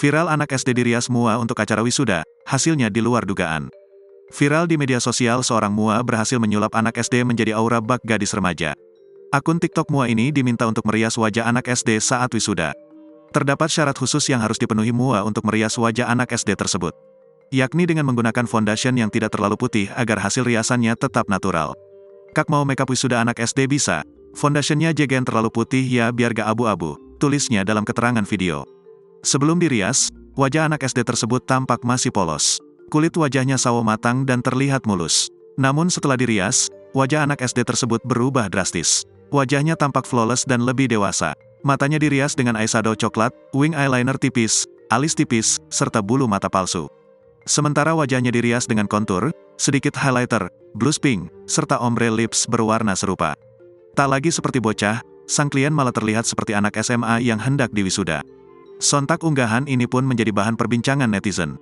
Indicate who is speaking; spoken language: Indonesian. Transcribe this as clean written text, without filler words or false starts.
Speaker 1: Viral anak SD dirias MUA untuk acara wisuda, hasilnya di luar dugaan. Viral di media sosial seorang MUA berhasil menyulap anak SD menjadi aura bak gadis remaja. Akun TikTok MUA ini diminta untuk merias wajah anak SD saat wisuda. Terdapat syarat khusus yang harus dipenuhi MUA untuk merias wajah anak SD tersebut, yakni dengan menggunakan foundation yang tidak terlalu putih agar hasil riasannya tetap natural. Kak mau makeup wisuda anak SD bisa, foundationnya jangan terlalu putih ya biar gak abu-abu, tulisnya dalam keterangan video. Sebelum dirias, wajah anak SD tersebut tampak masih polos. Kulit wajahnya sawo matang dan terlihat mulus. Namun setelah dirias, wajah anak SD tersebut berubah drastis. Wajahnya tampak flawless dan lebih dewasa. Matanya dirias dengan eyeshadow coklat, wing eyeliner tipis, alis tipis, serta bulu mata palsu. Sementara wajahnya dirias dengan kontur, sedikit highlighter, blush pink, serta ombre lips berwarna serupa. Tak lagi seperti bocah, sang klien malah terlihat seperti anak SMA yang hendak diwisuda. Sontak unggahan ini pun menjadi bahan perbincangan netizen.